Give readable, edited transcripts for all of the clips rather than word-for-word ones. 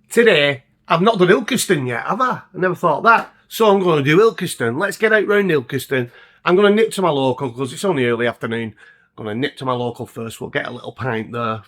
Today, I've not done Ilkeston yet, have I? I never thought that. So I'm going to do Ilkeston. Let's get out round Ilkeston. I'm going to nip to my local because it's only early afternoon. I'm going to nip to my local first. We'll get a little pint there.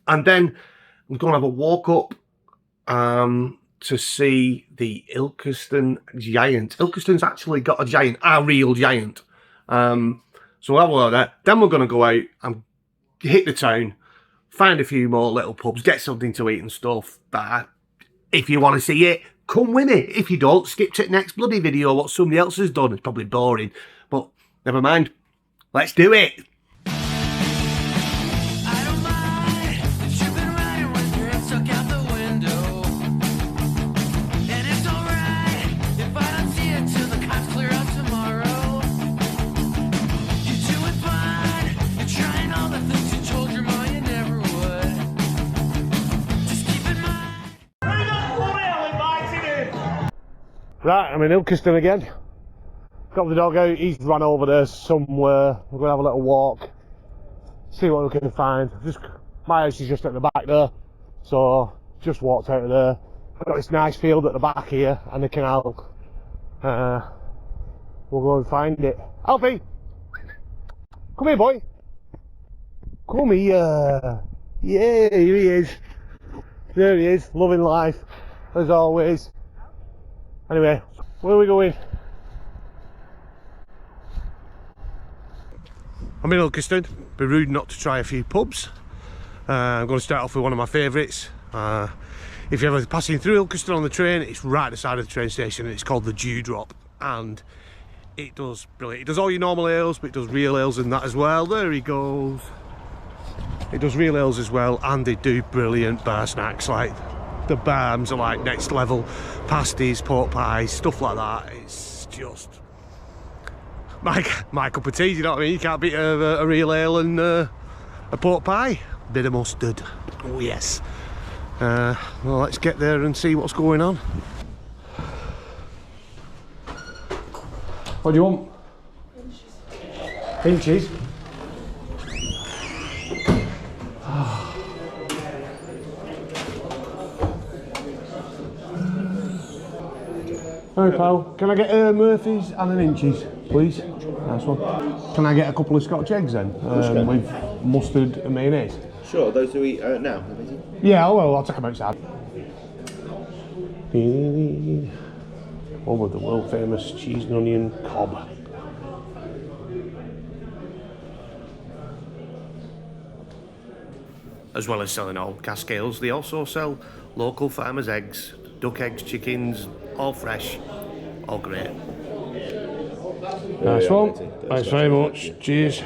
And then I'm going to have a walk up to see the Ilkeston Giant. Ilkeston's actually got a giant, a real giant. So we'll have a look at that. Then we're going to go out and hit the town, find a few more little pubs, get something to eat and stuff. But if you want to see it, come with me. If you don't, skip to the next bloody video, what somebody else has done. It's probably boring, but never mind. Let's do it. Right, I'm in Ilkeston again. Got the dog out, he's run over there somewhere. We're going to have a little walk, see what we can find. My house is just at the back there, so just walked out of there. Got this nice field at the back here and the canal. We'll go and find it. Alfie! Come here, boy! Come here! Yeah, here he is. There he is, loving life, as always. Anyway, where are we going? I'm in Ilkeston. Be rude not to try a few pubs. I'm going to start off with one of my favourites. If you're ever passing through Ilkeston on the train, it's right at the side of the train station and it's called the Dewdrop. And it does brilliant. It does all your normal ales, but it does real ales and that as well. There he goes. It does real ales as well, and they do brilliant bar snacks. Like the bams are like next level. Pasties, pork pies, stuff like that. It's just my cup of tea, you know what I mean? You can't beat a real ale and a pork pie. Bit of mustard. Oh yes. Well, let's get there and see what's going on. What do you want? Inches. Inches? Hi pal, can I get Murphy's and an Inches, please? Nice one. Can I get a couple of Scotch eggs then? With mustard and mayonnaise? Sure, those do we eat now? Yeah, well, I'll take them outside. One with the world famous cheese and onion cob. As well as selling all cask ales, they also sell local farmers' eggs, duck eggs, chickens, all fresh, all great. Nice one. Thanks very much. Cheers.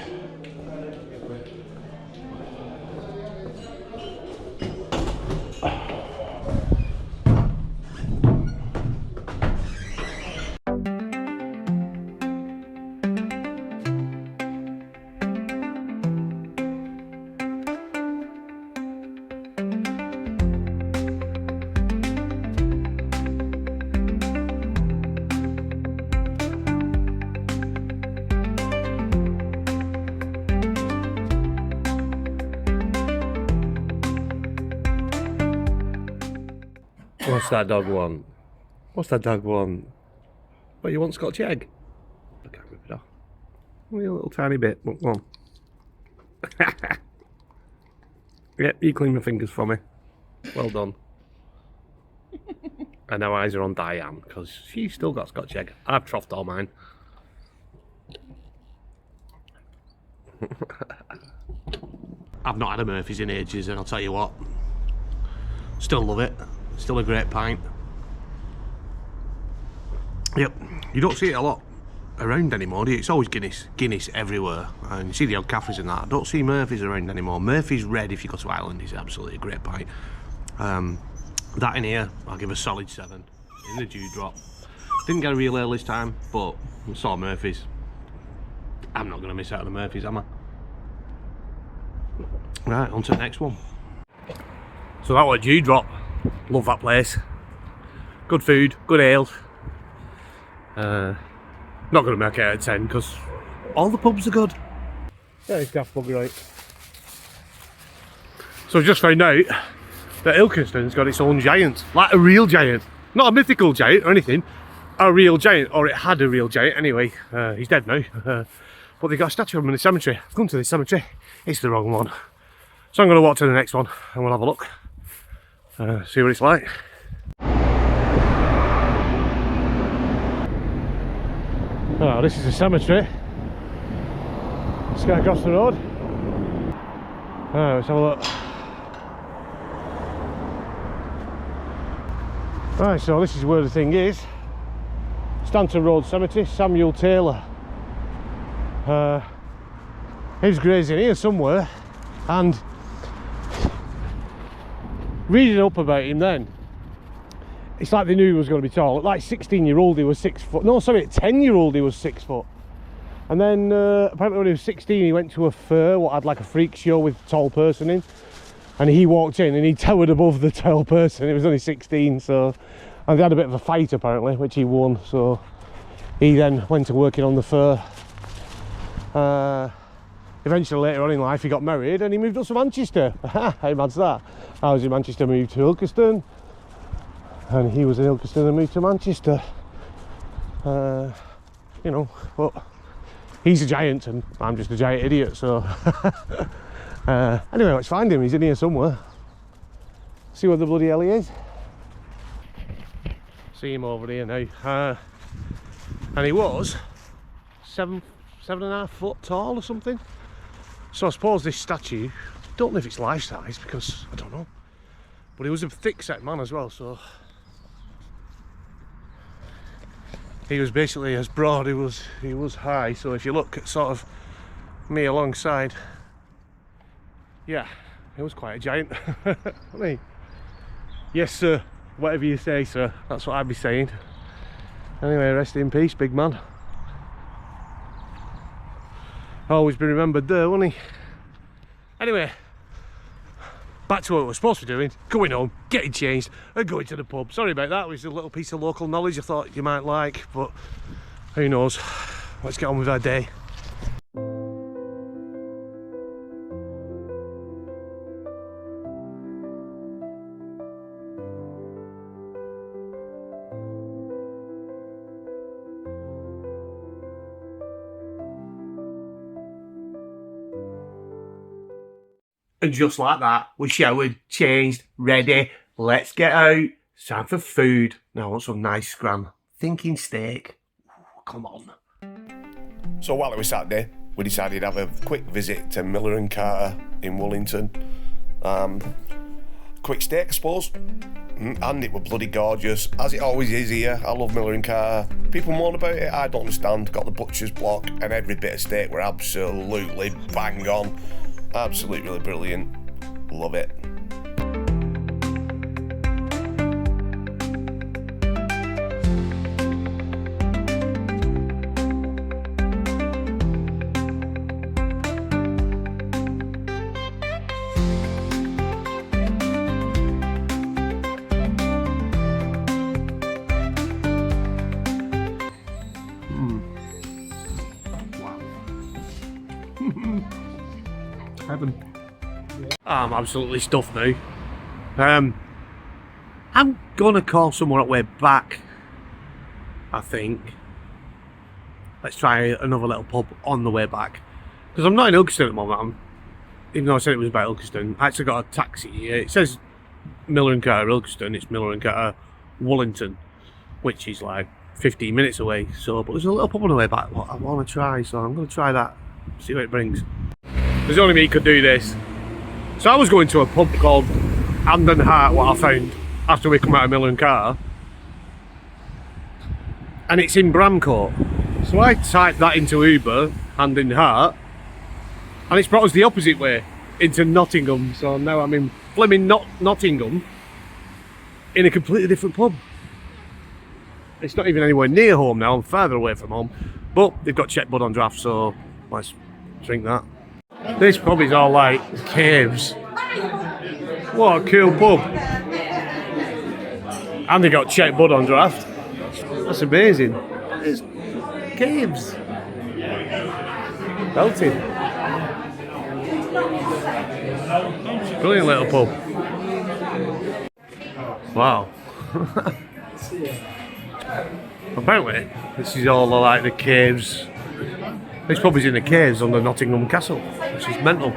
What's that dog want? What's that dog want? What, you want Scotch egg? I can't rip it off. Only a little tiny bit, but go on. Yep, you clean my fingers for me. Well done. And now eyes are on Diane, because she's still got Scotch egg. I've troughed all mine. I've not had a Murphy's in ages, and I'll tell you what, still love it. Still a great pint. Yep, you don't see it a lot around anymore, do you? It's always Guinness everywhere, and you see the old cafes and that. I don't see Murphy's around anymore. Murphy's Red, if you go to Ireland, is absolutely a great pint. That in here, I'll give a solid 7 in the Dewdrop. Didn't get a real ale this time, but I saw Murphy's. I'm not going to miss out on the Murphy's, am I? Right, on to the next one. So that was Dewdrop. Love that place. Good food, good ale. Not going to make it out of 10 because all the pubs are good. Yeah, it's daft bugger right. So I just found out that Ilkeston's got its own giant, like a real giant. Not a mythical giant or anything, a real giant, or it had a real giant anyway. He's dead now. But they've got a statue of him in the cemetery. I've come to this cemetery, it's the wrong one. So I'm going to walk to the next one and we'll have a look. See what it's like. Oh, this is a cemetery. Let's go across the road. Let's have a look. Right, so this is where the thing is. Stanton Road Cemetery, Samuel Taylor. He was grazing here somewhere, and reading up about him then, it's like they knew he was going to be tall. Like 16-year-old he was 6 foot. No, sorry, 10-year-old he was 6 foot. And then apparently when he was 16 he went to a fair what had like a freak show with a tall person in, and he walked in and he towered above the tall person. He was only 16, so, and they had a bit of a fight apparently, which he won. So he then went to working on the fair. Eventually later on in life he got married and he moved up to Manchester. How mad's that? I was in Manchester, moved to Ilkeston, and he was in Ilkeston and moved to Manchester. You know, but he's a giant and I'm just a giant idiot, so anyway, let's find him. He's in here somewhere. See where the bloody hell he is. See him over here now. And he was 7.5 foot tall or something. So I suppose this statue, don't know if it's life size because I don't know, but he was a thick set man as well, so he was basically as broad, he was high. So if you look at sort of me alongside, yeah, he was quite a giant. I mean, yes sir, whatever you say sir, that's what I'd be saying. Anyway, rest in peace, big man. Always be remembered there, won't he? Anyway, back to what we're supposed to be doing, going home, getting changed and going to the pub. Sorry about that, it was a little piece of local knowledge I thought you might like, but who knows. Let's get on with our day. And just like that, we showered, changed, ready, let's get out. It's time for food. Now I want some nice scram. Thinking steak. Ooh, come on. So while it was Saturday, we decided to have a quick visit to Miller and Carter in Wellington. Quick steak, I suppose. And it was bloody gorgeous, as it always is here. I love Miller and Carter. People moan about it, I don't understand. Got the butcher's block and every bit of steak were absolutely bang on. Absolutely brilliant. Love it. Heaven. I'm absolutely stuffed now. I'm gonna call somewhere on the way back, I think. Let's try another little pub on the way back, because I'm not in Ilkeston at the moment. Even though I said it was about Ilkeston, I actually got a taxi here. It says Miller and Carter Ilkeston, it's Miller and Carter Wellington, which is like 15 minutes away. So, but there's a little pub on the way back what I want to try, so I'm going to try that, see what it brings. There's only me could do this. So I was going to a pub called Hand and Heart, what I found after we come out of Miller and Carter, and it's in Bramcourt. So I typed that into Uber, Hand and Heart, and it's brought us the opposite way into Nottingham. So now I'm in flimming Nottingham in a completely different pub. It's not even anywhere near home now, I'm further away from home, but they've got Czech Bud on draft, so let's drink that. This pub is all like caves. What a cool pub. And they got Czech Bud on draft. That's amazing. It's caves. Belting. Brilliant little pub. Wow. Apparently, this is all like the caves. This pub is in the caves under Nottingham Castle, which is mental.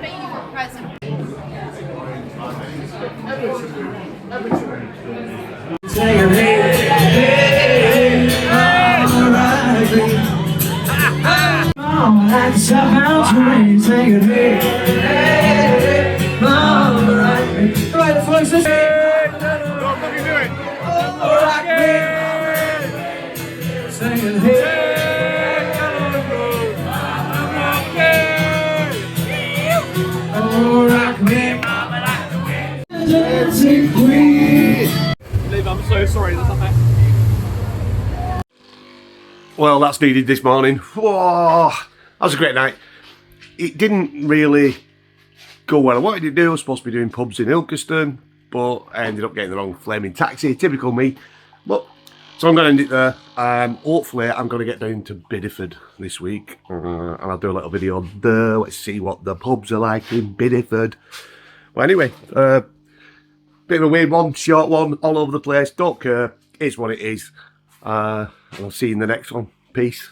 I'm so sorry, that's not that. Well, that's needed this morning. Whoa, that was a great night. It didn't really go where I wanted to do. I was supposed to be doing pubs in Ilkeston, but I ended up getting the wrong flaming taxi. Typical me. But so I'm going to end it there. Hopefully, I'm going to get down to Bideford this week, and I'll do a little video there. Let's see what the pubs are like in Bideford. Well, anyway, bit of a weird one, short one, all over the place. Don't care. It's what it is. And I'll see you in the next one. Peace.